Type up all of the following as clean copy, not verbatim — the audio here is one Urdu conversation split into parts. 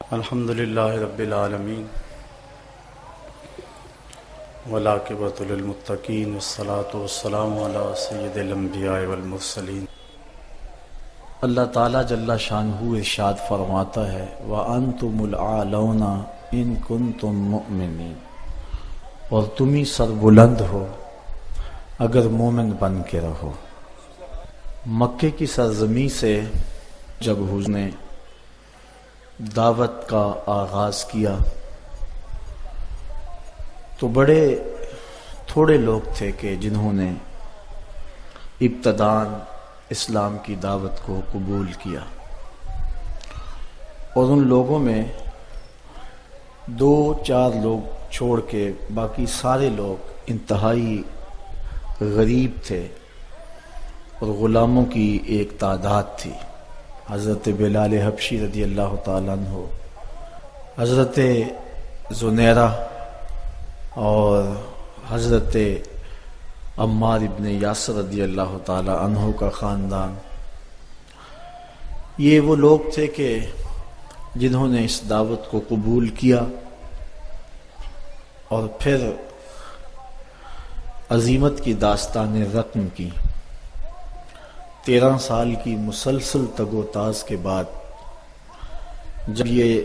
الحمد للہ رب العالمین والعاقبۃ للمتقین والصلاۃ والسلام علی سید الانبیاء والمرسلین۔ اللہ تعالیٰ جل شانہ ارشاد فرماتا ہے وَأَنْتُمُ الْأَعْلَوْنَ إِن كُنتُم مُؤْمِنِينَ، اور تم ہی سربلند ہو اگر مومن بن کے رہو۔ مکے کی سرزمین سے جب حضور نے دعوت کا آغاز کیا تو بڑے تھوڑے لوگ تھے کہ جنہوں نے ابتداءً اسلام کی دعوت کو قبول کیا، اور ان لوگوں میں 2-4 لوگ چھوڑ کے باقی سارے لوگ انتہائی غریب تھے اور غلاموں کی ایک تعداد تھی۔ حضرت بلال حبشی رضی اللہ تعالیٰ عنہ، حضرت زنیرہ اور حضرت عمار ابن یاسر رضی اللہ تعالیٰ عنہ کا خاندان، یہ وہ لوگ تھے کہ جنہوں نے اس دعوت کو قبول کیا اور پھر عزیمت کی داستان رقم کی۔ 13 سال کی مسلسل تگ و تاز کے بعد جب یہ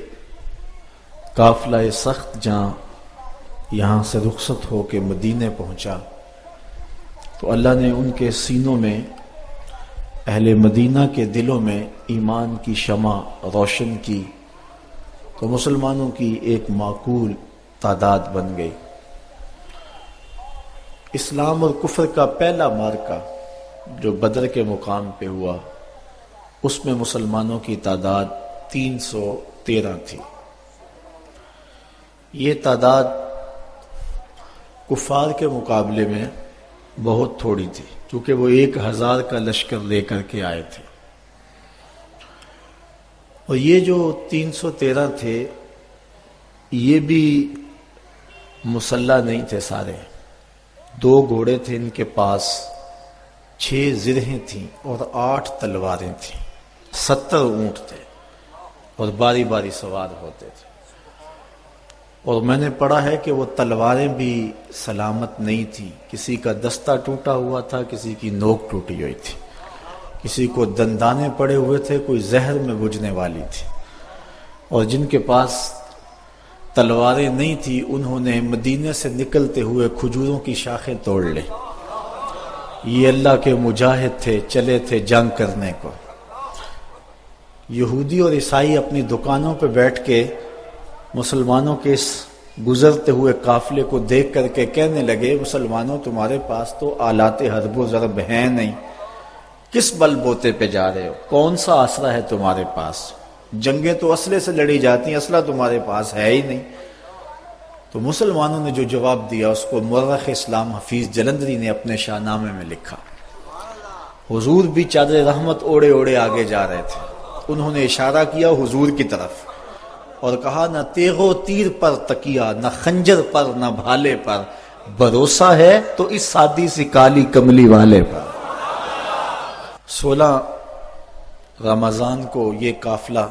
قافلہ سخت جاں یہاں سے رخصت ہو کے مدینے پہنچا تو اللہ نے ان کے سینوں میں، اہل مدینہ کے دلوں میں ایمان کی شمع روشن کی تو مسلمانوں کی ایک معقول تعداد بن گئی۔ اسلام اور کفر کا پہلا معرکہ جو بدر کے مقام پہ ہوا، اس میں مسلمانوں کی تعداد 313 تھی۔ یہ تعداد کفار کے مقابلے میں بہت تھوڑی تھی، کیونکہ وہ 1000 کا لشکر لے کر کے آئے تھے، اور یہ جو 313 تھے یہ بھی مسلح نہیں تھے سارے۔ 2 گھوڑے تھے ان کے پاس، 6 زرہیں تھیں اور 8 تلواریں تھیں، 70 اونٹ تھے اور باری باری سوار ہوتے تھے۔ اور میں نے پڑھا ہے کہ وہ تلواریں بھی سلامت نہیں تھیں، کسی کا دستہ ٹوٹا ہوا تھا، کسی کی نوک ٹوٹی ہوئی تھی، کسی کو دندانے پڑے ہوئے تھے، کوئی زہر میں بجھنے والی تھی۔ اور جن کے پاس تلواریں نہیں تھی انہوں نے مدینے سے نکلتے ہوئے کھجوروں کی شاخیں توڑ لی۔ یہ اللہ کے مجاہد تھے، چلے تھے جنگ کرنے کو۔ یہودی اور عیسائی اپنی دکانوں پہ بیٹھ کے مسلمانوں کے اس گزرتے ہوئے قافلے کو دیکھ کر کے کہنے لگے، مسلمانوں تمہارے پاس تو آلات حرب و ضرب ہیں نہیں، کس بل بوتے پہ جا رہے ہو؟ کون سا آسرا ہے تمہارے پاس؟ جنگیں تو اسلحے سے لڑی جاتی ہیں، اسلحہ تمہارے پاس ہے ہی نہیں۔ تو مسلمانوں نے جو جواب دیا اس کو مورخ اسلام حفیظ جلندری نے اپنے شاہ نامے میں لکھا۔ حضور بھی چادر رحمت اوڑے اوڑے آگے جا رہے تھے، انہوں نے اشارہ کیا حضور کی طرف اور کہا نہ تیغ و تیر پر تکیہ، نہ خنجر پر، نہ بھالے پر، بھروسہ ہے تو اس سادی سی کالی کملی والے پر۔ 16 رمضان کو یہ قافلہ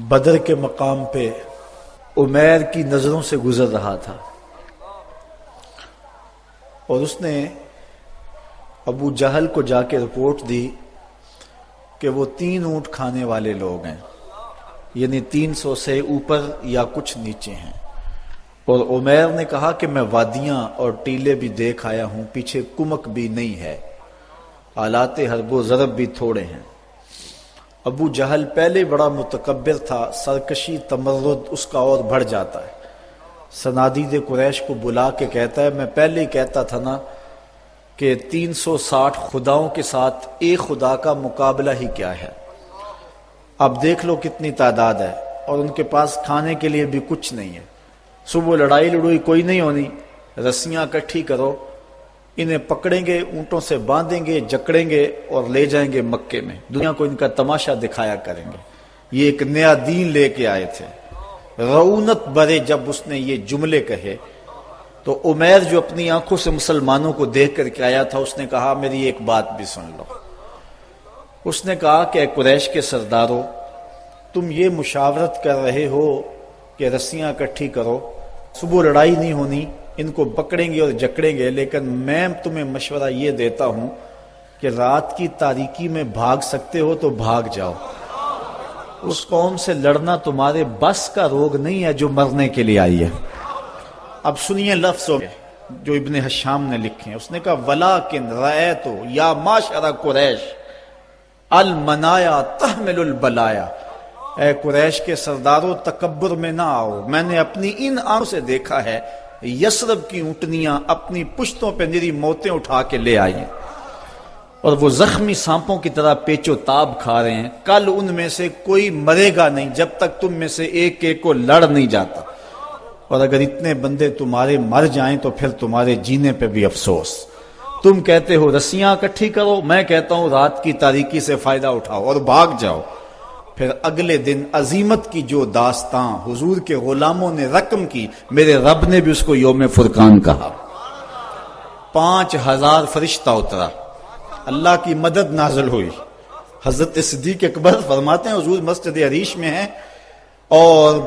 بدر کے مقام پہ عمیر کی نظروں سے گزر رہا تھا، اور اس نے ابو جہل کو جا کے رپورٹ دی کہ وہ 3 اونٹ کھانے والے لوگ ہیں، یعنی 300 سے اوپر یا کچھ نیچے ہیں۔ اور عمیر نے کہا کہ میں وادیاں اور ٹیلے بھی دیکھ آیا ہوں، پیچھے کمک بھی نہیں ہے، آلات حرب و ضرب بھی تھوڑے ہیں۔ ابو جہل پہلے بڑا متکبر تھا، سرکشی تمرد اس کا اور بڑھ جاتا ہے۔ صنادید قریش کو بلا کے کہتا ہے میں پہلے ہی کہتا تھا نا کہ 360 خداؤں کے ساتھ ایک خدا کا مقابلہ ہی کیا ہے، اب دیکھ لو کتنی تعداد ہے، اور ان کے پاس کھانے کے لیے بھی کچھ نہیں ہے۔ صبح لڑائی لڑوئی کوئی نہیں ہونی، رسیاں اکٹھی کرو، انہیں پکڑیں گے، اونٹوں سے باندھیں گے، جکڑیں گے اور لے جائیں گے مکے میں، دنیا کو ان کا تماشا دکھایا کریں گے۔ یہ ایک نیا دین لے کے آئے تھے۔ رعونت برے جب اس نے یہ جملے کہے تو عمیر جو اپنی آنکھوں سے مسلمانوں کو دیکھ کر کے آیا تھا، اس نے کہا میری ایک بات بھی سن لو۔ اس نے کہا کہ اے قریش کے سرداروں، تم یہ مشاورت کر رہے ہو کہ رسیاں اکٹھی کرو، صبح لڑائی نہیں ہونی، ان کو پکڑیں گے اور جکڑیں گے، لیکن میں تمہیں مشورہ یہ دیتا ہوں کہ رات کی تاریکی میں بھاگ سکتے ہو تو بھاگ جاؤ۔ اس قوم سے لڑنا تمہارے بس کا روگ نہیں ہے جو مرنے کے لیے آئی ہے۔ اب سنیے لفظوں جو ابن حشام نے لکھے ہیں۔ اس نے کہا وَلَٰكِنْ رَأَيْتُ يَا مَعْشَرَ قُرَيْشَ الْمَنَايَا تَحْمِلُ الْبَلَايَا، اے قریش کے سرداروں تکبر میں نہ آؤ، میں نے اپنی ان آنکھوں سے دیکھا ہے یثرب کی اونٹنیاں اپنی پشتوں پہ نری موتیں اٹھا کے لے آئی ہیں، اور وہ زخمی سانپوں کی طرح پیچ و تاب کھا رہے ہیں، کل ان میں سے کوئی مرے گا نہیں جب تک تم میں سے ایک ایک کو لڑ نہیں جاتا، اور اگر اتنے بندے تمہارے مر جائیں تو پھر تمہارے جینے پہ بھی افسوس۔ تم کہتے ہو رسیاں اکٹھی کرو، میں کہتا ہوں رات کی تاریکی سے فائدہ اٹھاؤ اور بھاگ جاؤ۔ پھر اگلے دن عظیمت کی جو داستان حضور کے غلاموں نے رقم کی، میرے رب نے بھی اس کو یوم فرقان کہا۔ 5000 فرشتہ اترا، اللہ کی مدد نازل ہوئی۔ حضرت صدیق اکبر فرماتے ہیں حضور مسجد عریش میں ہیں اور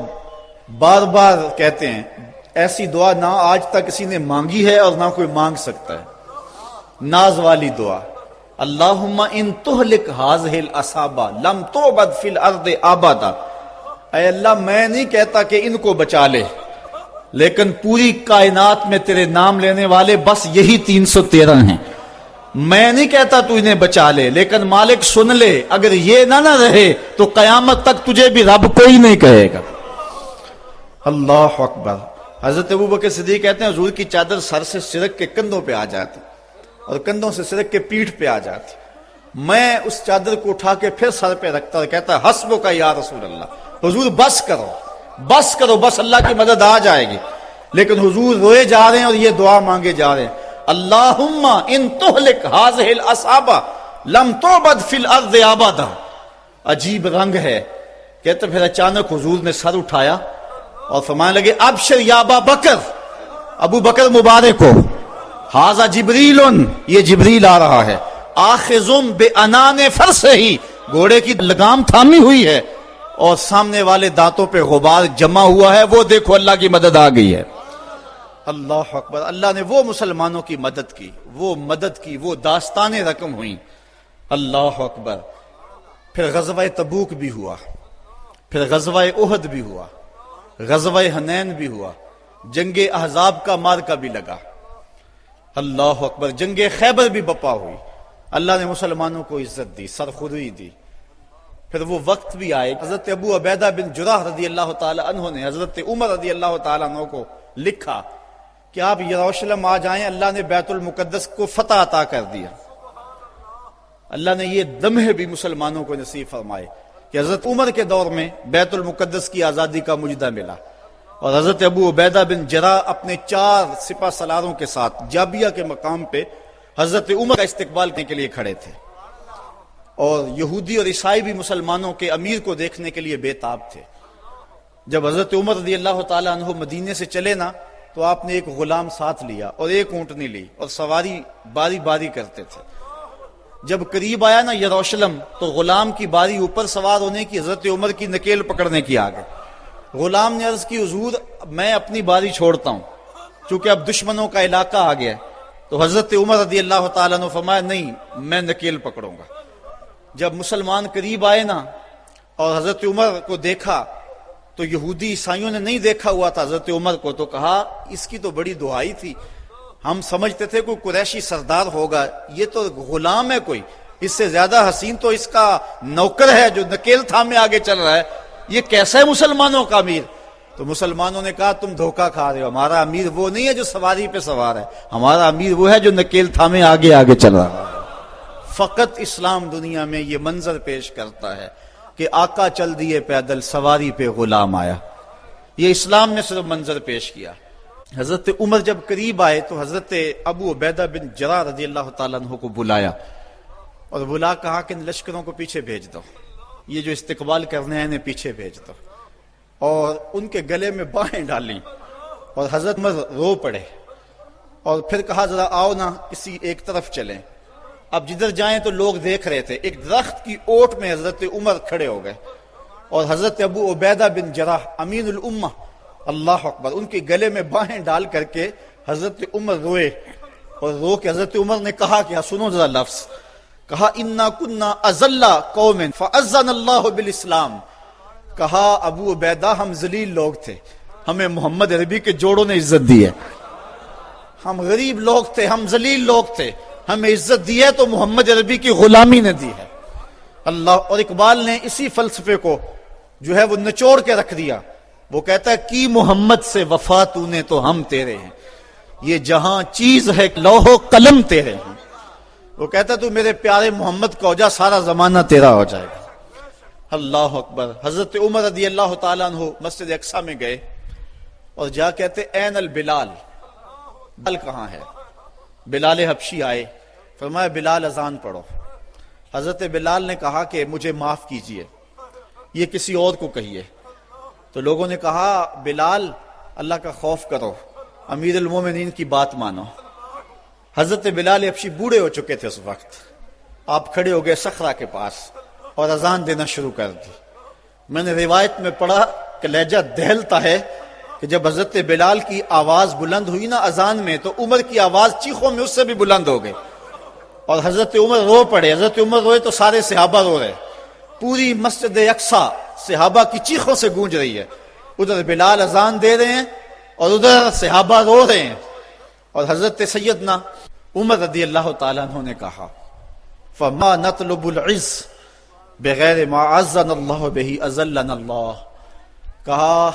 بار بار کہتے ہیں ایسی دعا نہ آج تک کسی نے مانگی ہے اور نہ کوئی مانگ سکتا ہے، ناز والی دعا، اللہم ان تہلک ہذہ العصابہ لم تعبد فی الارض ابدا، اے اللہ میں نہیں کہتا کہ ان کو بچا لے، لیکن پوری کائنات میں تیرے نام لینے والے بس یہی 313 ہیں، میں نہیں کہتا تو انہیں بچا لے، لیکن مالک سن لے اگر یہ نہ رہے تو قیامت تک تجھے بھی رب کوئی نہیں کہے گا۔ اللہ اکبر۔ حضرت ابوبکر صدیق کہتے ہیں حضور کی چادر سر سے سرک کے کندھوں پہ آ جاتی اور کندھوں سے سرک کے پیٹھ پہ آ جاتی، میں اس چادر کو اٹھا کے پھر سر پہ رکھتا اور کہتا حسبک یا رسول اللہ، حضور بس کرو بس کرو، بس اللہ کی مدد آ جائے گی، لیکن حضور روئے جا رہے ہیں اور یہ دعا مانگے جا رہے ہیں اللہم ان تہلک ہذہ العصابہ لم تعبد فی الارض ابدا۔ عجیب رنگ ہے، کہتے پھر اچانک حضور نے سر اٹھایا اور فرمانے لگے ابشر یا ابا بکر، ابو بکر مبارک ہو، ھذا جبریل، یہ جبریل آ رہا ہے، آخذ بانان فرسہ، گھوڑے کی لگام تھامی ہوئی ہے اور سامنے والے دانتوں پہ غبار جمع ہوا ہے، وہ دیکھو اللہ کی مدد آ گئی ہے۔ اللہ اکبر۔ اللہ نے وہ مسلمانوں کی مدد کی، وہ مدد کی، وہ داستانیں رقم ہوئیں۔ اللہ اکبر۔ پھر غزوہ تبوک بھی ہوا، پھر غزوہ احد بھی ہوا، غزوہ حنین بھی ہوا، جنگ احزاب کا مارکہ بھی لگا۔ اللہ اکبر۔ جنگ خیبر بھی بپا ہوئی، اللہ نے مسلمانوں کو عزت دی، سرخوردی دی۔ پھر وہ وقت بھی آئے، حضرت ابو عبیدہ بن جراح رضی اللہ تعالی عنہ نے حضرت عمر رضی اللہ تعالی عنہ کو لکھا کہ آپ یروشلم آ جائیں، اللہ نے بیت المقدس کو فتح عطا کر دیا۔ اللہ نے یہ لمحے بھی مسلمانوں کو نصیب فرمائے کہ حضرت عمر کے دور میں بیت المقدس کی آزادی کا مجدہ ملا، اور حضرت ابو عبیدہ بن جراح اپنے 4 سپہ سالاروں کے ساتھ جابیہ کے مقام پہ حضرت عمر کا استقبال کرنے کے لیے کھڑے تھے، اور یہودی اور عیسائی بھی مسلمانوں کے امیر کو دیکھنے کے لیے بے تاب تھے۔ جب حضرت عمر رضی اللہ تعالی عنہ مدینے سے چلے نا تو آپ نے ایک غلام ساتھ لیا اور ایک اونٹنی لی اور سواری باری باری کرتے تھے۔ جب قریب آیا نا یروشلم تو غلام کی باری اوپر سوار ہونے کی، حضرت عمر کی نکیل پکڑنے کی آ گئی۔ غلام نے عرض کی حضور میں اپنی باری چھوڑتا ہوں چونکہ اب دشمنوں کا علاقہ آ گیا ہے، تو حضرت عمر رضی اللہ تعالیٰ نے فرمایا نہیں میں نکیل پکڑوں گا۔ جب مسلمان قریب آئے نا اور حضرت عمر کو دیکھا تو یہودی عیسائیوں نے نہیں دیکھا ہوا تھا حضرت عمر کو، تو کہا اس کی تو بڑی دعائی تھی، ہم سمجھتے تھے کوئی قریشی سردار ہوگا، یہ تو غلام ہے، کوئی اس سے زیادہ حسین تو اس کا نوکر ہے جو نکیل تھامے آگے چل رہا ہے، یہ کیسا ہے مسلمانوں کا امیر؟ تو مسلمانوں نے کہا تم دھوکہ کھا رہے ہو، ہمارا امیر وہ نہیں ہے جو سواری پہ سوار ہے، ہمارا امیر وہ ہے جو نکیل تھامے آگے آگے چل رہا ہے۔ فقط اسلام دنیا میں یہ منظر پیش کرتا ہے کہ آقا چل دیے پیدل، سواری پہ غلام آیا، یہ اسلام نے صرف منظر پیش کیا۔ حضرت عمر جب قریب آئے تو حضرت ابو عبیدہ بن جراح رضی اللہ تعالیٰ عنہ کو بلایا اور بلا کہا کہ ان لشکروں کو پیچھے بھیج دو، یہ جو استقبال کرنے ہیں انہیں پیچھے بھیج دو، اور ان کے گلے میں باہیں ڈالیں، اور حضرت عمر رو پڑے اور پھر کہا ذرا آؤ نا کسی ایک طرف چلیں۔ اب جدھر جائیں تو لوگ دیکھ رہے تھے، ایک درخت کی اوٹ میں حضرت عمر کھڑے ہو گئے اور حضرت ابو عبیدہ بن جراح امین الامہ، اللہ اکبر، ان کے گلے میں باہیں ڈال کر کے حضرت عمر روئے، اور رو کے حضرت عمر نے کہا کہ سنو ذرا لفظ، کہا انا کنا اذل قوم فاذن اللہ بالاسلام، کہا ابو عبیدہ ہم ذلیل لوگ تھے، ہمیں محمد عربی کے جوڑوں نے عزت دی ہے، ہم غریب لوگ تھے، ہم ذلیل لوگ تھے، ہمیں عزت دی ہے تو محمد عربی کی غلامی نے دی ہے اللہ۔ اور اقبال نے اسی فلسفے کو جو ہے وہ نچوڑ کے رکھ دیا، وہ کہتا ہے کی محمد سے وفا تو نے تو ہم تیرے ہیں، یہ جہاں چیز ہے لوح و قلم تیرے ہیں، وہ کہتا ہے تو میرے پیارے محمد کو ہو جا، سارا زمانہ تیرا ہو جائے گا، اللہ اکبر۔ حضرت عمر رضی اللہ تعالیٰ عنہ مسجد اقصی میں گئے اور جا کہتے این البلال، بلال کہاں ہے؟ بلال حبشی آئے، فرمایا بلال اذان پڑھو۔ حضرت بلال نے کہا کہ مجھے معاف کیجئے، یہ کسی اور کو کہیے۔ تو لوگوں نے کہا بلال اللہ کا خوف کرو، امیر المومنین کی بات مانو۔ حضرت بلال حبشی بوڑھے ہو چکے تھے اس وقت، آپ کھڑے ہو گئے صخرہ کے پاس اور اذان دینا شروع کر دی۔ میں نے روایت میں پڑھا کہ لہجہ دہلتا ہے کہ جب حضرت بلال کی آواز بلند ہوئی نا اذان میں، تو عمر کی آواز چیخوں میں اس سے بھی بلند ہو گئی، اور حضرت عمر رو پڑے۔ حضرت عمر روئے تو سارے صحابہ رو رہے، پوری مسجد اقصی صحابہ کی چیخوں سے گونج رہی ہے، ادھر بلال اذان دے رہے ہیں اور ادھر صحابہ رو رہے ہیں۔ اور حضرت سیدنا عمر رضی اللہ تعالیٰ عنہ نے کہا فما نطلب العز بغیر ما عزنا اللہ بہ اذلنا اللہ، کہا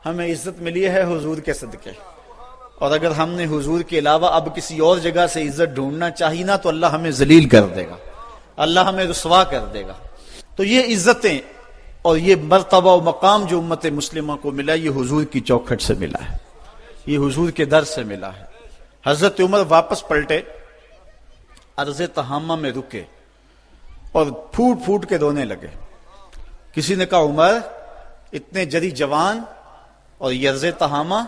ہمیں عزت ملی ہے حضور کے صدقے، اور اگر ہم نے حضور کے علاوہ اب کسی اور جگہ سے عزت ڈھونڈنا چاہیے نا تو اللہ ہمیں ذلیل کر دے گا، اللہ ہمیں رسوا کر دے گا۔ تو یہ عزتیں اور یہ مرتبہ و مقام جو امت مسلمہ کو ملا، یہ حضور کی چوکھٹ سے ملا ہے، یہ حضور کے در سے ملا ہے۔ حضرت عمر واپس پلٹے، عرض تہامہ میں رکے اور پھوٹ پھوٹ کے رونے لگے۔ کسی نے کہا عمر اتنے جری جوان اور یہ عرض تہامہ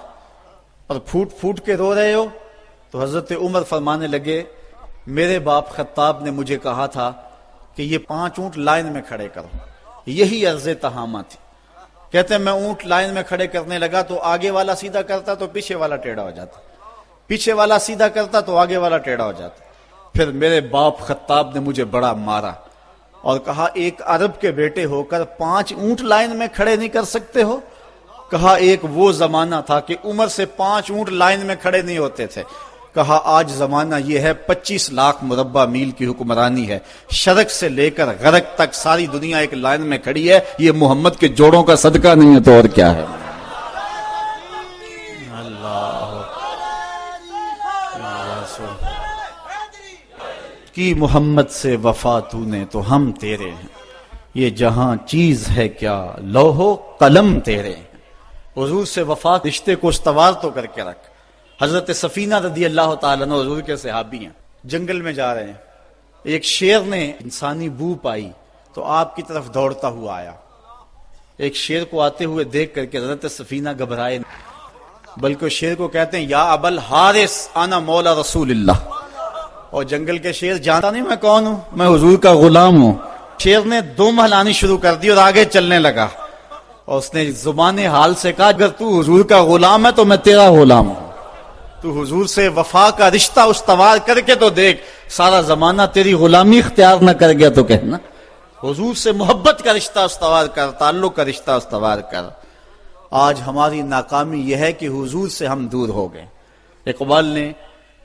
اور پھوٹ پھوٹ کے رو رہے ہو؟ تو حضرت عمر فرمانے لگے میرے باپ خطاب نے مجھے کہا تھا کہ یہ 5 اونٹ لائن میں کھڑے کرو، یہی عرض تہامہ تھی۔ کہتے ہیں میں اونٹ لائن میں کھڑے کرنے لگا تو آگے والا سیدھا کرتا تو پیچھے والا ٹیڑھا ہو جاتا، پیچھے والا سیدھا کرتا تو آگے والا ٹیڑھا ہو جاتا۔ پھر میرے باپ خطاب نے مجھے بڑا مارا اور کہا ایک عرب کے بیٹے ہو کر 5 اونٹ لائن میں کھڑے نہیں کر سکتے ہو؟ کہا ایک وہ زمانہ تھا کہ عمر سے 5 اونٹ لائن میں کھڑے نہیں ہوتے تھے۔ کہا آج زمانہ یہ ہے 25 لاکھ مربع میل کی حکمرانی ہے، شرق سے لے کر غرب تک ساری دنیا ایک لائن میں کھڑی ہے، یہ محمد کے جوڑوں کا صدقہ نہیں ہے تو اور کیا ہے؟ کی محمد سے وفا تو نے تو ہم تیرے ہیں، یہ جہاں چیز ہے کیا لوح و قلم تیرے ہیں۔ حضور سے وفا رشتے کو استوار تو کر کے رکھ۔ حضرت سفینہ رضی اللہ تعالیٰ عنہ حضور کے صحابی ہیں، جنگل میں جا رہے ہیں، ایک شیر نے انسانی بو پائی تو آپ کی طرف دوڑتا ہوا آیا۔ ایک شیر کو آتے ہوئے دیکھ کر کے حضرت سفینہ گھبرائے بلکہ شیر کو کہتے ہیں یا ابل حارث انا مولا رسول اللہ، اور جنگل کے شیر جانتا نہیں میں کون ہوں، میں حضور کا غلام ہوں۔ شیر نے دم ہلانی شروع کر دی اور آگے چلنے لگا، اور اس نے زبان حال سے کہا اگر تو حضور کا غلام ہے تو میں تیرا غلام ہوں، تو حضور سے وفا کا رشتہ استوار کر کے تو دیکھ، سارا زمانہ تیری غلامی اختیار نہ کر گیا تو کہنا حضور سے محبت کا رشتہ استوار کر، تعلق کا رشتہ استوار کر۔ آج ہماری ناکامی یہ ہے کہ حضور سے ہم دور ہو گئے۔ اقبال نے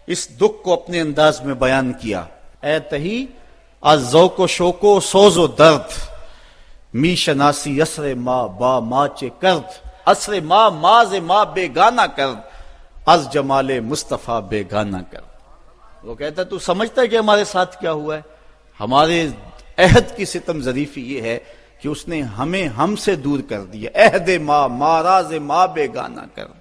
اس دکھ کو اپنے انداز میں بیان کیا، اے تہی از ذوق و شوق و سوز و درد، می شناسی اسر ما با ما چے کرد، اسر ما ماز ما بیگانہ کرد، از جمال مصطفیٰ بیگانہ کرد۔ وہ کہتا ہے تو سمجھتا ہے کہ ہمارے ساتھ کیا ہوا ہے؟ ہمارے عہد کی ستم ظریفی یہ ہے کہ اس نے ہمیں ہم سے دور کر دیا، عہد ما ماراز ما بیگانہ کرد،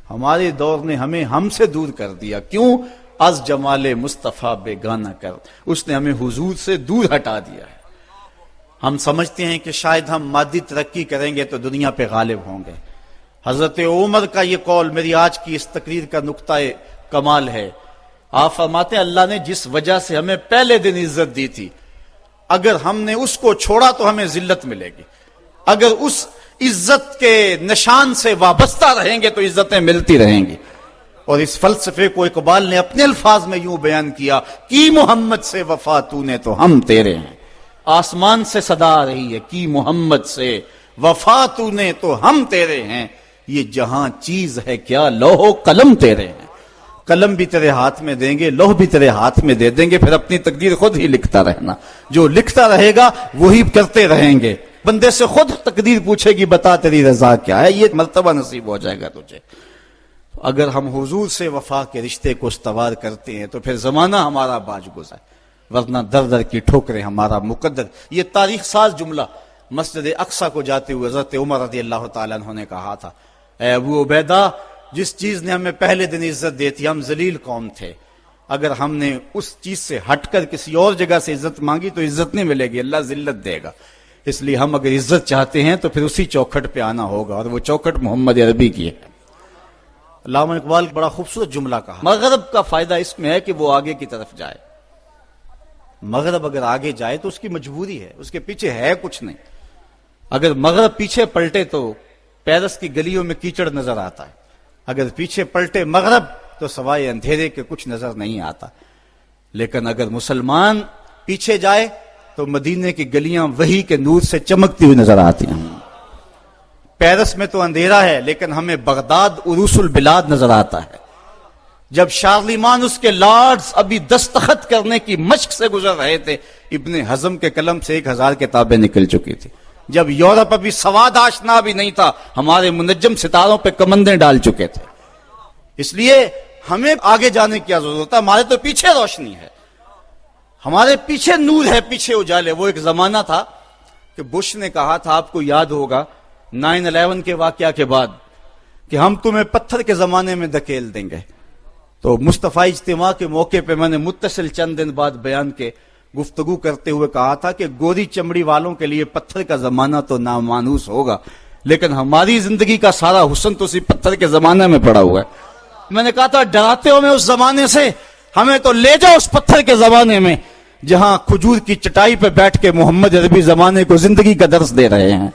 ہمارے دور نے ہمیں ہم سے دور کر دیا۔ کیوں؟ از جمال مصطفیٰ بیگانہ کر، اس نے ہمیں حضور سے دور ہٹا دیا ہے۔ ہم سمجھتے ہیں کہ شاید ہم مادی ترقی کریں گے تو دنیا پہ غالب ہوں گے۔ حضرت عمر کا یہ قول میری آج کی اس تقریر کا نقطہ کمال ہے۔ آپ فرماتے ہیں اللہ نے جس وجہ سے ہمیں پہلے دن عزت دی تھی، اگر ہم نے اس کو چھوڑا تو ہمیں ذلت ملے گی، اگر اس عزت کے نشان سے وابستہ رہیں گے تو عزتیں ملتی رہیں گی. اور اس فلسفے کو اقبال نے اپنے الفاظ میں یوں بیان کیا: کی محمد سے وفا تو نے تو ہم تیرے ہیں. آسمان سے صدا آ رہی ہے: کی محمد سے وفا تو نے تو ہم تیرے ہیں. یہ جہاں چیز ہے کیا لوح و قلم تیرے ہیں. قلم بھی تیرے ہاتھ میں دیں گے، لوح بھی تیرے ہاتھ میں دے دیں گے، پھر اپنی تقدیر خود ہی لکھتا رہنا. جو لکھتا رہے گا وہی کرتے رہیں گے. بندے سے خود تقدیر پوچھے گی بتا تیری رضا کیا ہے، یہ مرتبہ نصیب ہو جائے گا تجھے. اگر ہم حضور سے وفا کے رشتے کو استوار کرتے ہیں تو پھر زمانہ ہمارا باج گزرے، ورنہ در در کی ٹھوکریں ہمارا مقدر. یہ تاریخ ساز جملہ مسجد اقصی کو جاتے ہوئے حضرت عمر رضی اللہ تعالیٰ عنہ نے کہا تھا: اے ابو عبیدہ، جس چیز نے ہمیں پہلے دن عزت دی تھی، ہم ذلیل قوم تھے، اگر ہم نے اس چیز سے ہٹ کر کسی اور جگہ سے عزت مانگی تو عزت نہیں ملے گی، اللہ ذلت دے گا. اس لیے ہم اگر عزت چاہتے ہیں تو پھر اسی چوکھٹ پہ آنا ہوگا، اور وہ چوکھٹ محمد عربی کی ہے. علامہ اقبال بڑا خوبصورت جملہ کہا: مغرب کا فائدہ اس میں ہے کہ وہ آگے کی طرف جائے. مغرب اگر آگے جائے تو اس کی مجبوری ہے، اس کے پیچھے ہے کچھ نہیں. اگر مغرب پیچھے پلٹے تو پیرس کی گلیوں میں کیچڑ نظر آتا ہے، اگر پیچھے پلٹے مغرب تو سوائے اندھیرے کے کچھ نظر نہیں آتا. لیکن اگر مسلمان پیچھے جائے تو مدینے کی گلیاں وحی کے نور سے چمکتی ہوئی نظر آتی ہیں. پیرس میں تو اندھیرا ہے لیکن ہمیں بغداد عروس البلاد نظر آتا ہے. جب شارلیمان اس کے لارڈز ابھی دستخط کرنے کی مشق سے گزر رہے تھے، ابن حزم کے قلم سے 1000 کتابیں نکل چکی تھی. جب یورپ ابھی سواد آشنا بھی نہیں تھا، ہمارے منجم ستاروں پہ کمندیں ڈال چکے تھے. اس لیے ہمیں آگے جانے کی ضرورت ہے. ہمارے تو پیچھے روشنی ہے، ہمارے پیچھے نور ہے، پیچھے اجالے. وہ ایک زمانہ تھا کہ بش نے کہا تھا، آپ کو یاد ہوگا 9/11 کے واقعہ کے بعد، کہ ہم تمہیں پتھر کے زمانے میں دھکیل دیں گے. تو مصطفی اجتماع کے موقع پہ میں نے متصل چند دن بعد بیان کے گفتگو کرتے ہوئے کہا تھا کہ گوری چمڑی والوں کے لیے پتھر کا زمانہ تو نامانوس ہوگا، لیکن ہماری زندگی کا سارا حسن تو اسی پتھر کے زمانے میں پڑا ہوا ہے. میں نے کہا تھا ڈراتے ہو میں اس زمانے سے، ہمیں تو لے جاؤ اس پتھر کے زمانے میں جہاں کھجور کی چٹائی پہ بیٹھ کے محمد عربی زمانے کو زندگی کا درس دے رہے ہیں.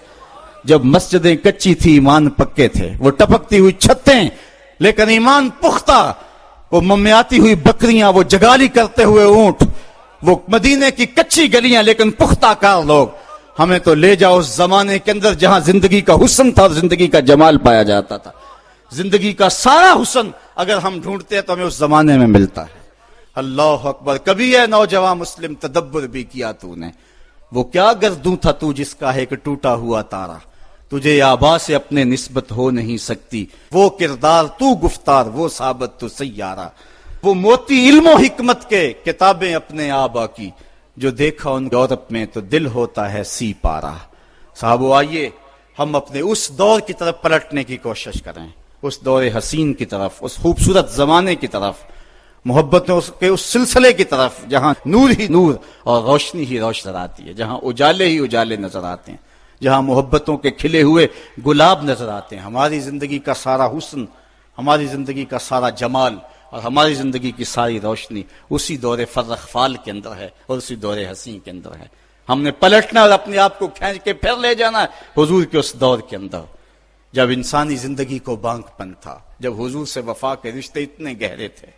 جب مسجدیں کچی تھی ایمان پکے تھے، وہ ٹپکتی ہوئی چھتیں لیکن ایمان پختہ، وہ ممیاتی ہوئی بکریاں، وہ جگالی کرتے ہوئے اونٹ، وہ مدینے کی کچی گلیاں لیکن پختہ کار لوگ. ہمیں تو لے جاؤ اس زمانے کے اندر جہاں زندگی کا حسن تھا اور زندگی کا جمال پایا جاتا تھا. زندگی کا سارا حسن اگر ہم ڈھونڈتے ہیں تو ہمیں اس زمانے میں ملتا ہے. اللہ اکبر. کبھی ہے نوجوان مسلم تدبر بھی کیا تو نے، وہ کیا گردوں تھا تو جس کا ہے کہ ٹوٹا ہوا تارا، تجھے آبا سے اپنے نسبت ہو نہیں سکتی، وہ کردار تو گفتار وہ ثابت تو سیارہ. وہ موتی علم و حکمت کے کتابیں اپنے آبا کی، جو دیکھا ان یورپ میں تو دل ہوتا ہے سی پارا. صاحبو آئیے ہم اپنے اس دور کی طرف پلٹنے کی کوشش کریں، اس دور حسین کی طرف، اس خوبصورت زمانے کی طرف، محبتوں کے اس سلسلے کی طرف جہاں نور ہی نور اور روشنی ہی روشن نظر آتی ہے، جہاں اجالے ہی اجالے نظر آتے ہیں، جہاں محبتوں کے کھلے ہوئے گلاب نظر آتے ہیں. ہماری زندگی کا سارا حسن، ہماری زندگی کا سارا جمال اور ہماری زندگی کی ساری روشنی اسی دور فرخ کے اندر ہے اور اسی دور حسین کے اندر ہے. ہم نے پلٹنا اور اپنے آپ کو کھینچ کے پھر لے جانا ہے حضور کے اس دور کے اندر جب انسانی زندگی کو بانک پن تھا، جب حضور سے وفا کے رشتے اتنے گہرے تھے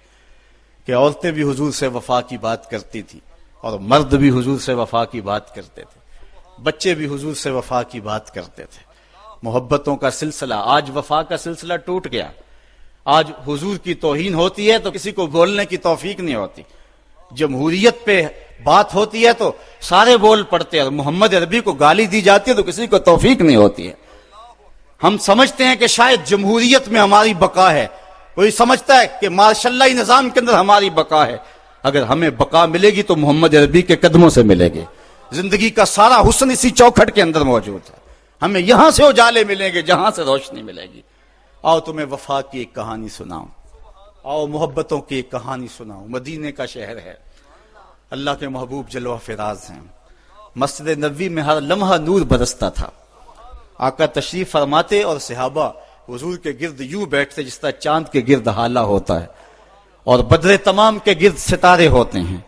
کہ عورتیں بھی حضور سے وفا کی بات کرتی تھی اور مرد بھی حضور سے وفا کی بات کرتے تھے، بچے بھی حضور سے وفا کی بات کرتے تھے. محبتوں کا سلسلہ، آج وفا کا سلسلہ ٹوٹ گیا. آج حضور کی توہین ہوتی ہے تو کسی کو بولنے کی توفیق نہیں ہوتی. جمہوریت پہ بات ہوتی ہے تو سارے بول پڑتے ہیں، اور محمد عربی کو گالی دی جاتی ہے تو کسی کو توفیق نہیں ہوتی ہے. ہم سمجھتے ہیں کہ شاید جمہوریت میں ہماری بقا ہے، کوئی سمجھتا ہے کہ ماشاء اللہ نظام کے اندر ہماری بقا ہے. اگر ہمیں بقا ملے گی تو محمد عربی کے قدموں سے ملے گی. زندگی کا سارا حسن اسی چوکھٹ کے اندر موجود ہے. ہمیں یہاں سے اجالے ملیں گے، جہاں سے روشنی ملے گی. آؤ تمہیں وفا کی ایک کہانی سناؤں، آؤ محبتوں کی ایک کہانی سناؤں. مدینے کا شہر ہے، اللہ کے محبوب جلوہ فراز ہیں. مسجد نبوی میں ہر لمحہ نور برستا تھا. آقا تشریف فرماتے اور صحابہ حضور کے گرد یوں بیٹھتے جس طرح چاند کے گرد ہالہ ہوتا ہے اور بدر تمام کے گرد ستارے ہوتے ہیں.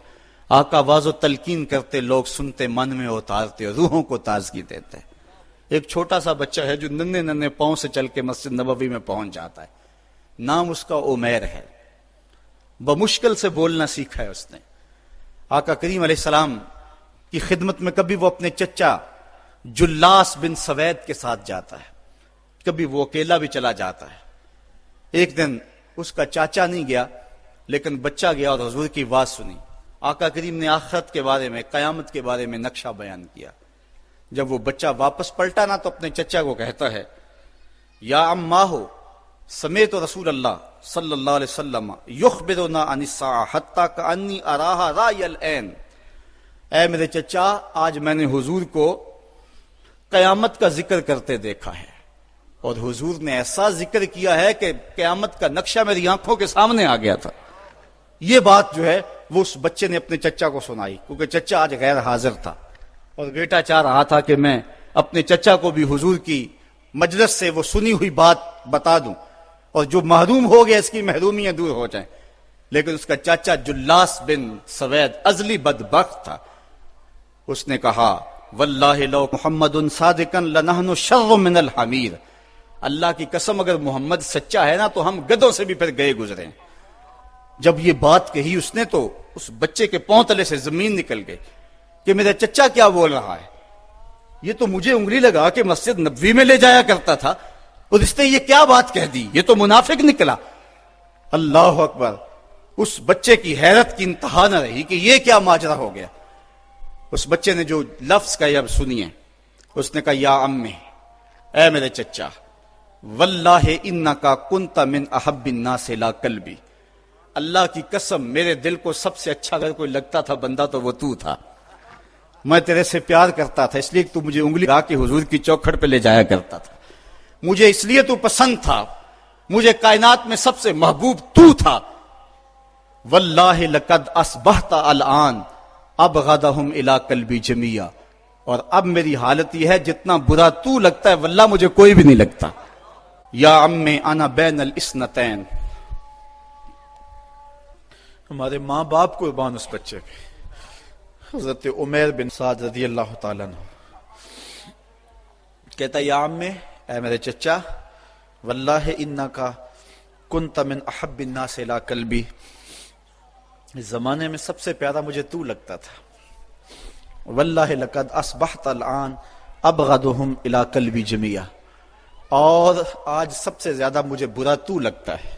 آقا واز و تلقین کرتے، لوگ سنتے، من میں اتارتے، روحوں کو تازگی دیتے. ایک چھوٹا سا بچہ ہے جو ننھے ننھے پاؤں سے چل کے مسجد نبوی میں پہنچ جاتا ہے، نام اس کا عمیر ہے، بمشکل سے بولنا سیکھا ہے اس نے۔ آقا کریم علیہ السلام کی خدمت میں کبھی وہ اپنے چچا جلاس بن سوید کے ساتھ جاتا ہے، کبھی وہ اکیلا بھی چلا جاتا ہے۔ ایک دن اس کا چاچا نہیں گیا لیکن بچہ گیا اور حضور کی بات سنی۔ آقا کریم نے آخرت کے بارے میں، قیامت کے بارے میں نقشہ بیان کیا۔ جب وہ بچہ واپس پلٹا نا تو اپنے چچا کو کہتا ہے، یا اماہ سمیت رسول اللہ صلی اللہ علیہ وسلم یخبرنا عن الساعہ حتی کانی اراہا رای العین۔ اے میرے چچا، آج میں نے حضور کو قیامت کا ذکر کرتے دیکھا ہے، اور حضور نے ایسا ذکر کیا ہے کہ قیامت کا نقشہ میری آنکھوں کے سامنے آ گیا تھا۔ یہ بات جو ہے وہ اس بچے نے اپنے چچا کو سنائی، کیونکہ چچا آج غیر حاضر تھا، اور بیٹا چاہ رہا تھا کہ میں اپنے چچا کو بھی حضور کی مجلس سے وہ سنی ہوئی بات بتا دوں، اور جو محروم ہو گیا اس کی محرومیاں دور ہو جائیں۔ لیکن اس کا چاچا جلاس بن سوید ازلی بدبخت تھا۔ اس نے کہا، واللہ لو محمد صادقا لنحن شر من الحمیر، اللہ کی قسم اگر محمد سچا ہے نا تو ہم گدھوں سے بھی پھر گئے گزرے ہیں۔ جب یہ بات کہی اس نے تو اس بچے کے پاؤں تلے سے زمین نکل گئی کہ میرا چچا کیا بول رہا ہے، یہ تو مجھے انگلی لگا کے مسجد نبوی میں لے جایا کرتا تھا، اور اس نے یہ کیا بات کہہ دی، یہ تو منافق نکلا۔ اللہ اکبر! اس بچے کی حیرت کی انتہا نہ رہی کہ یہ کیا ماجرا ہو گیا۔ اس بچے نے جو لفظ کہا اب سنیے، اس نے کہا، یا امی، اے میرے چچا، واللہ انکا کنت من احب الناس الی قلبی، اللہ کی قسم میرے دل کو سب سے اچھا اگر کوئی لگتا تھا بندہ تو وہ تو تھا، میں تیرے سے پیار کرتا تھا، اس لیے تو مجھے انگلی لگا کے حضور کی چوکھٹ پہ لے جایا کرتا تھا، مجھے اس لیے تو پسند تھا، مجھے کائنات میں سب سے محبوب تو تھا۔ واللہ لقد اصبحت الان ابغضهم الی قلبی جمیعا، اور اب میری حالت یہ ہے جتنا برا تو لگتا ہے واللہ مجھے کوئی بھی نہیں لگتا۔ یا امی انا بین الاثنتین، ہمارے ماں باپ قربان اس بچے پہ۔ حضرت عمیر بن سعد رضی اللہ تعالیٰ عنہ کہتا، یا امی، اے میرے چچا، واللہ انکا کنت من احب الناس الی قلبی، اس زمانے میں سب سے پیارا مجھے تو لگتا تھا، واللہ لقد اصبحت الان ابغضهم الی قلبی جمیعا، اور آج سب سے زیادہ مجھے برا تو لگتا ہے۔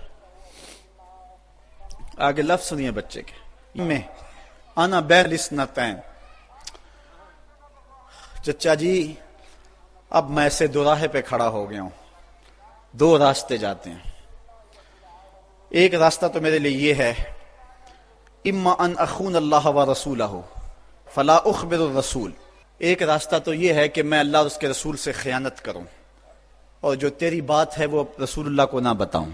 آگے لفظ سنیے بچے کے، میں انا بین الاثنتین، چچا جی اب میں ایسے دو راہے پہ کھڑا ہو گیا ہوں، دو راستے جاتے ہیں۔ ایک راستہ تو میرے لیے یہ ہے، اما ان اخون اللہ و رسولہ فلا اخبر الرسول، ایک راستہ تو یہ ہے کہ میں اللہ اور اس کے رسول سے خیانت کروں، اور جو تیری بات ہے وہ رسول اللہ کو نہ بتاؤں۔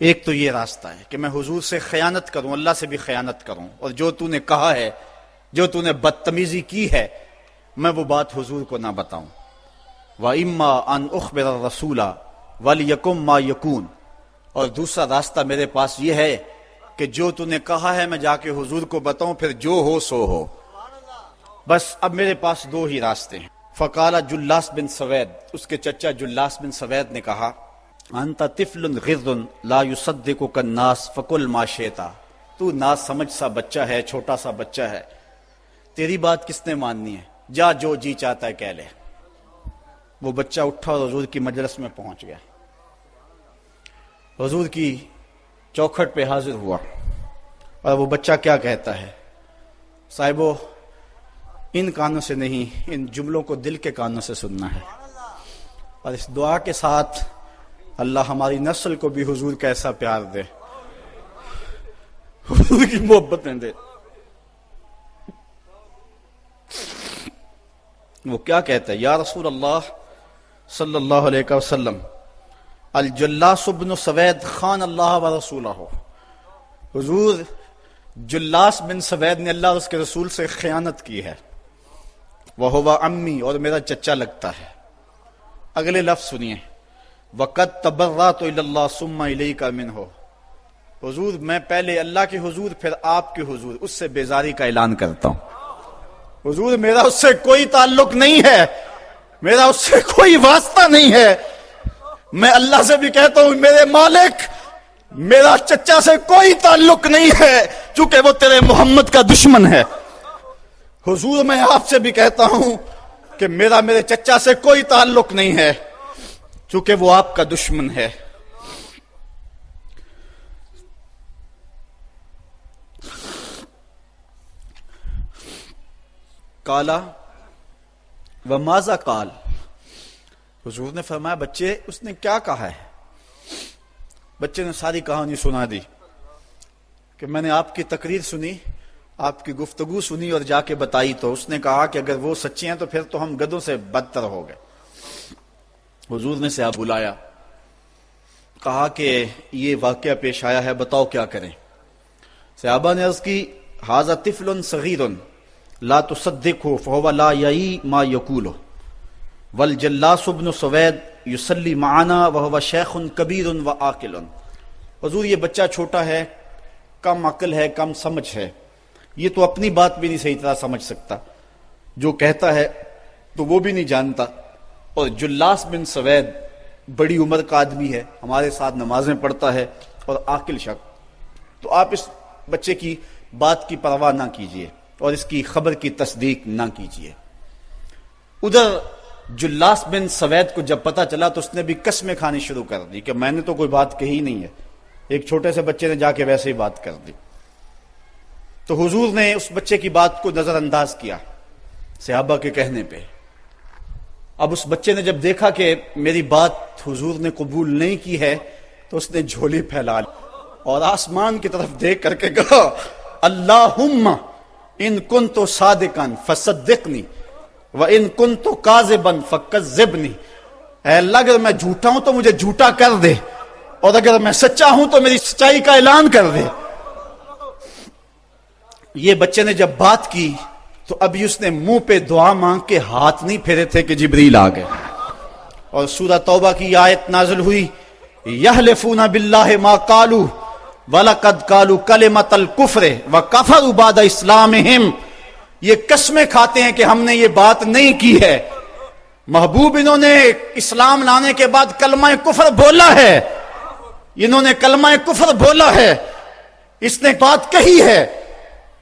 ایک تو یہ راستہ ہے کہ میں حضور سے خیانت کروں، اللہ سے بھی خیانت کروں، اور جو تو نے کہا ہے، جو تو نے بدتمیزی کی ہے، میں وہ بات حضور کو نہ بتاؤں۔ وَإِمَّا أَنْ أُخْبِرَ الرَّسُولَ وَلْيَكُنْ مَا يَكُونُ، اور دوسرا راستہ میرے پاس یہ ہے کہ جو تو نے کہا ہے میں جا کے حضور کو بتاؤں، پھر جو ہو سو ہو۔ بس اب میرے پاس دو ہی راستے ہیں۔ فقال جلاس بن سوید، اس کے چچا جلاس بن سوید نے کہا، انت طفل غر لا یصدقک الناس فقل ما شئت، تو نا سمجھ سا بچہ ہے، چھوٹا سا بچہ ہے، تیری بات کس نے ماننی ہے، جا جو جی چاہتا ہے کہہ لے۔ وہ بچہ اٹھا اور حضور کی مجلس میں پہنچ گیا، حضور کی چوکھٹ پہ حاضر ہوا، اور وہ بچہ کیا کہتا ہے، صاحبو ان کانوں سے نہیں، ان جملوں کو دل کے کانوں سے سننا ہے، اور اس دعا کے ساتھ اللہ ہماری نسل کو بھی حضور کا ایسا پیار دے، حضور کی محبت میں دے۔ وہ کیا کہتا ہے، یا رسول اللہ صلی اللہ علیہ وسلم، الجلاس بن سوید خان اللہ و رسولہ، حضور جلاس بن سوید نے اللہ اور اس کے رسول سے خیانت کی ہے، وَهُوَ عَمِّي، اور میرا چچا لگتا ہے۔ اگلے لفظ سنیے، وَقَدْ تَبَرَّأْتُ إِلَى اللَّهِ ثُمَّ إِلَيْكَ مِنْهُ، حضور میں پہلے اللہ کے حضور پھر آپ کے حضور اس سے بیزاری کا اعلان کرتا ہوں، حضور میرا اس سے کوئی تعلق نہیں ہے، میرا اس سے کوئی واسطہ نہیں ہے. میں اللہ سے بھی کہتا ہوں میرے مالک میرا چچا سے کوئی تعلق نہیں ہے چونکہ وہ تیرے محمد کا دشمن ہے. حضور میں آپ سے بھی کہتا ہوں کہ میرے چچا سے کوئی تعلق نہیں ہے چونکہ وہ آپ کا دشمن ہے. کالا وماذا قال، حضور نے فرمایا بچے اس نے کیا کہا ہے؟ بچے نے ساری کہانی سنا دی کہ میں نے آپ کی تقریر سنی، آپ کی گفتگو سنی اور جا کے بتائی تو اس نے کہا کہ اگر وہ سچے ہیں تو پھر تو ہم گدھوں سے بدتر ہو گئے. حضور نے صحابہ بلایا، کہا کہ یہ واقعہ پیش آیا ہے، بتاؤ کیا کریں. صحابہ نے عرض کی ھذا طفل صغیر لا تصدقه فهو لا یعی ما یقول والجلاس بن سوید یصلی معنا وهو شیخ کبیر وعاقل. حضور یہ بچہ چھوٹا ہے، کم عقل ہے، کم سمجھ ہے، یہ تو اپنی بات بھی نہیں صحیح طرح سمجھ سکتا، جو کہتا ہے تو وہ بھی نہیں جانتا. اور جلاس بن سوید بڑی عمر کا آدمی ہے، ہمارے ساتھ نمازیں پڑھتا ہے اور عاقل شخص. تو آپ اس بچے کی بات کی پرواہ نہ کیجیے اور اس کی خبر کی تصدیق نہ کیجیے. ادھر جلاس بن سوید کو جب پتا چلا تو اس نے بھی قسمیں کھانی شروع کر دی کہ میں نے تو کوئی بات کہی نہیں ہے، ایک چھوٹے سے بچے نے جا کے ویسے ہی بات کر دی. تو حضور نے اس بچے کی بات کو نظر انداز کیا صحابہ کے کہنے پہ. اب اس بچے نے جب دیکھا کہ میری بات حضور نے قبول نہیں کی ہے تو اس نے جھولی پھیلا لی اور آسمان کی طرف دیکھ کر کے کہا اللہم ان کنت صادقا فصدقنی وان کنت کاذبا فکذبنی. اے اللہ اگر میں جھوٹا ہوں تو مجھے جھوٹا کر دے اور اگر میں سچا ہوں تو میری سچائی کا اعلان کر دے. یہ بچے نے جب بات کی تو ابھی اس نے منہ پہ دعا مانگ کے ہاتھ نہیں پھیرے تھے کہ جبریل آ گئے اور سورہ توبہ کی آیت نازل ہوئی یحلفون باللہ ما قالوا وَلَقَدْ قَالُوا كَلِمَةَ الْكُفْرِ وَكَفَرُوا بَعْدَ إِسْلَامِهِمْ. یہ قسمیں کھاتے ہیں کہ ہم نے یہ بات نہیں کی ہے. محبوب انہوں نے اسلام لانے کے بعد کلمہ کفر بولا ہے، انہوں نے کلمہ کفر بولا ہے، اس نے بات کہی ہے.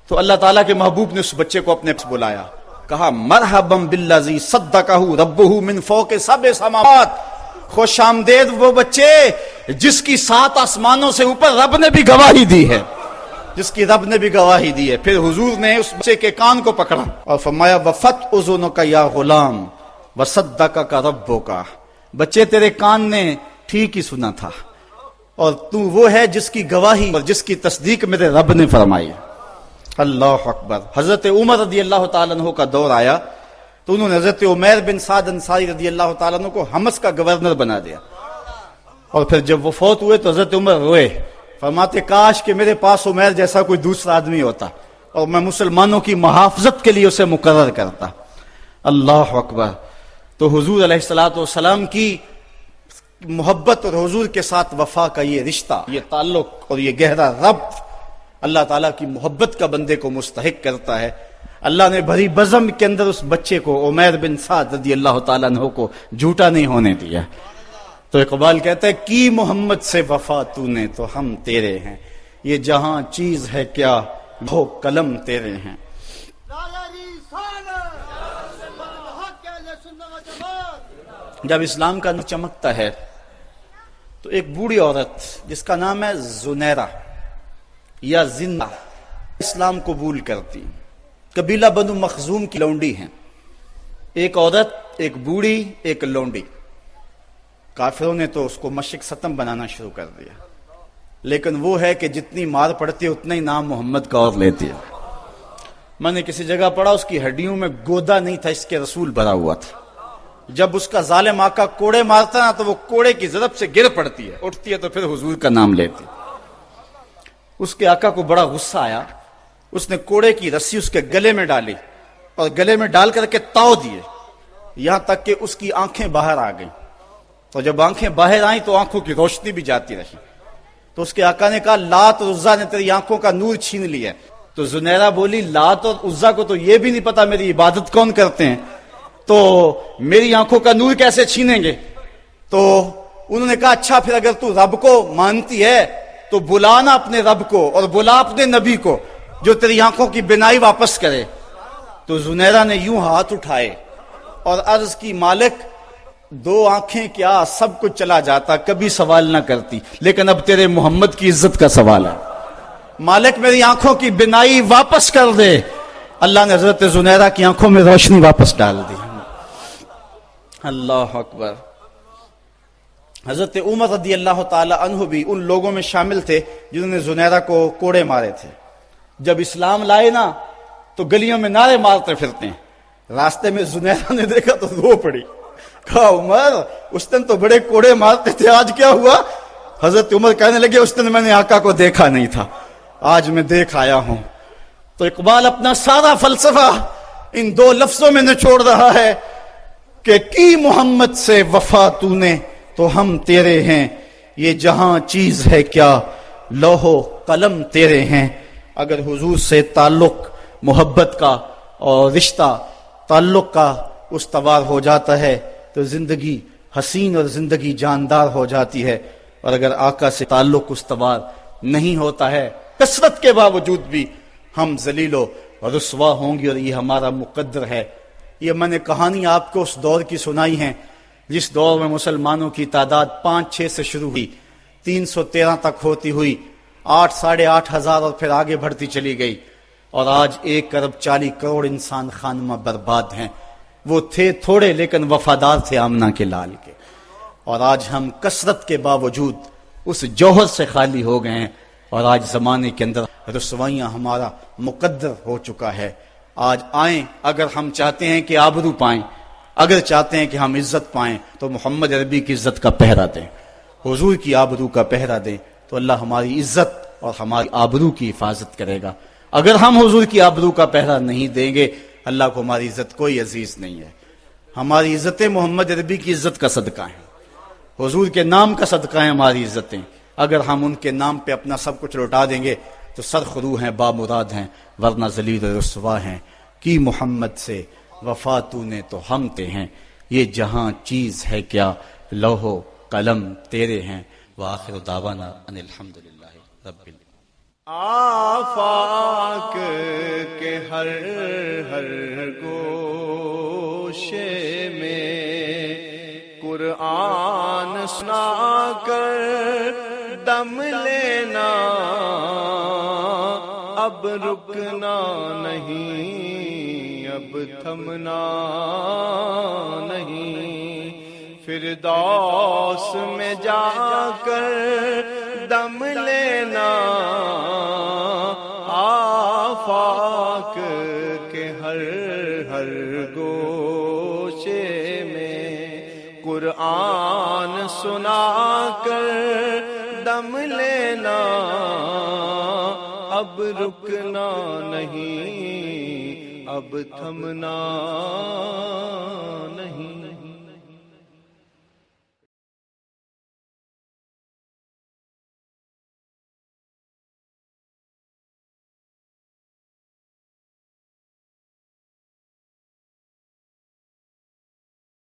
تو اللہ تعالیٰ کے محبوب نے اس بچے کو اپنے پاس بلایا، کہا مرحبا بالذی صدقہ ربہ من فوق سبع سماوات. خوش آمدید وہ بچے جس کی 7 آسمانوں سے اوپر رب نے بھی گواہی دی ہے، جس کی رب نے بھی گواہی دی ہے. پھر حضور نے اس بچے کے کان کو پکڑا اور فرمایا وفت اذنک یا غلام وصدقک ربک. بچے تیرے کان نے ٹھیک ہی سنا تھا اور تو وہ ہے جس کی گواہی اور جس کی تصدیق میرے رب نے فرمائی. اللہ اکبر. حضرت عمر رضی اللہ تعالیٰ عنہ کا دور آیا تو انہوں نے حضرت عمیر بن سعد انصاری رضی اللہ تعالیٰ عنہ کو حمص کا گورنر بنا دیا اور پھر جب وہ فوت ہوئے تو حضرت عمر روئے، فرماتے کاش کہ میرے پاس عمیر جیسا کوئی دوسرا آدمی ہوتا اور میں مسلمانوں کی محافظت کے لیے اسے مقرر کرتا. اللہ اکبر. تو حضور علیہ الصلوۃ والسلام کی محبت اور حضور کے ساتھ وفا کا یہ رشتہ، یہ تعلق اور یہ گہرا ربط اللہ تعالیٰ کی محبت کا بندے کو مستحق کرتا ہے. اللہ نے بھری بزم کے اندر اس بچے کو عمیر بن سعد رضی اللہ تعالیٰ عنہ کو جھوٹا نہیں ہونے دیا. تو اقبال کہتا ہے کی محمد سے وفا تو نے تو ہم تیرے ہیں، یہ جہاں چیز ہے کیا وہ قلم تیرے ہیں. جب اسلام کا نور چمکتا ہے تو ایک بوڑھی عورت جس کا نام ہے زنیرہ یا زندہ اسلام قبول کرتی. قبیلہ بنو مخزوم کی لونڈی ہیں، ایک عورت، ایک بوڑھی، ایک لونڈی. کافروں نے تو اس کو مشق ستم بنانا شروع کر دیا، لیکن وہ ہے کہ جتنی مار پڑتی ہے اتنا ہی نام محمد کا اور لیتی ہے. میں نے کسی جگہ پڑھا اس کی ہڈیوں میں گودا نہیں تھا، اس کے رسول بھرا ہوا تھا. جب اس کا ظالم آقا کوڑے مارتا نا تو وہ کوڑے کی ضرب سے گر پڑتی ہے، اٹھتی ہے تو پھر حضور کا نام لیتی. اس کے آقا کو بڑا غصہ آیا، اس نے کوڑے کی رسی اس کے گلے میں ڈالی اور گلے میں ڈال کر کے تاؤ دیے یہاں تک کہ اس کی آنکھیں باہر آ گئیں. اور جب آنکھیں باہر آئیں تو آنکھوں کی روشنی بھی جاتی رہی. تو اس کے آقا نے کہا لات اور عزا نے تیری آنکھوں کا نور چھین لیا. تو زنیرہ بولی لات اور عزا کو تو یہ بھی نہیں پتا میری عبادت کون کرتے ہیں. تو میری آنکھوں کا نور کیسے چھینیں گے؟ تو انہوں نے کہا اچھا پھر اگر تو رب کو مانتی ہے تو بلانا اپنے رب کو اور بلا اپنے نبی کو جو تیری آنکھوں کی بینائی واپس کرے۔ تو زنیرہ نے یوں ہاتھ اٹھائے اور عرض کی مالک دو آنکھیں کیا سب کچھ چلا جاتا، کبھی سوال نہ کرتی، لیکن اب تیرے محمد کی عزت کا سوال ہے، مالک میری آنکھوں کی بینائی واپس کر دے۔ اللہ نے حضرت زنیرہ کی آنکھوں میں روشنی واپس ڈال دی۔ اللہ اکبر۔ حضرت عمر رضی اللہ تعالی عنہ بھی ان لوگوں میں شامل تھے جنہوں نے زنیرہ کو کوڑے مارے تھے۔ جب اسلام لائے نا تو گلیوں میں نعرے مارتے پھرتے ہیں۔ راستے میں زنیرہ نے دیکھا تو رو پڑی، کہا عمر اس دن تو بڑے کوڑے مارتے تھے، آج کیا ہوا؟ حضرت عمر کہنے لگے اس دن میں نے آقا کو دیکھا نہیں تھا، آج میں دیکھ آیا ہوں۔ تو اقبال اپنا سارا فلسفہ ان دو لفظوں میں نچوڑ رہا ہے کہ کی محمد سے وفا تو نے تو ہم تیرے ہیں، یہ جہاں چیز ہے کیا لوح و قلم تیرے ہیں۔ اگر حضور سے تعلق محبت کا اور رشتہ تعلق کا استوار ہو جاتا ہے تو زندگی حسین اور زندگی جاندار ہو جاتی ہے، اور اگر آقا سے تعلق استوار نہیں ہوتا ہے کثرت کے باوجود بھی ہم ذلیل و رسوا ہوں گے، اور یہ ہمارا مقدر ہے۔ یہ میں نے کہانی آپ کو اس دور کی سنائی ہے جس دور میں مسلمانوں کی تعداد 5-6 سے شروع ہوئی، 313 تک ہوتی ہوئی 8 ساڑھے 8 ہزار اور پھر آگے بڑھتی چلی گئی، اور آج 1 ارب 40 کروڑ انسان خانمہ برباد ہیں۔ وہ تھے تھوڑے لیکن وفادار تھے آمنہ کے لال کے، اور آج ہم کثرت کے باوجود اس جوہر سے خالی ہو گئے ہیں، اور آج زمانے کے اندر رسوائیاں ہمارا مقدر ہو چکا ہے۔ آج آئیں، اگر ہم چاہتے ہیں کہ آبرو پائیں، اگر چاہتے ہیں کہ ہم عزت پائیں تو محمد عربی کی عزت کا پہرا دیں، حضور کی آبرو کا پہرا دیں، تو اللہ ہماری عزت اور ہماری آبرو کی حفاظت کرے گا۔ اگر ہم حضور کی آبرو کا پہرا نہیں دیں گے، اللہ کو ہماری عزت کوئی عزیز نہیں ہے۔ ہماری عزتیں محمد عربی کی عزت کا صدقہ ہیں، حضور کے نام کا صدقہ ہیں ہماری عزتیں۔ اگر ہم ان کے نام پہ اپنا سب کچھ لوٹا دیں گے تو سرخرو ہیں، بامراد ہیں، ورنہ ذلیل و رسوا ہیں۔ کی محمد سے وفا تو نے تو ہم تے ہیں، یہ جہاں چیز ہے کیا لوح و قلم تیرے ہیں۔ وآخر دعوانا ان الحمدللہ رب العالمین۔ آفاق کے ہر گوشے میں قرآن سنا کر دم لینا، اب رکنا نہیں، اب تھمنا نہیں، فردوس میں جا کر دم لینا، آفاق کے ہر گوشے میں قرآن سنا کر دم لینا، اب رکنا نہیں، اب تھمنا نہیں۔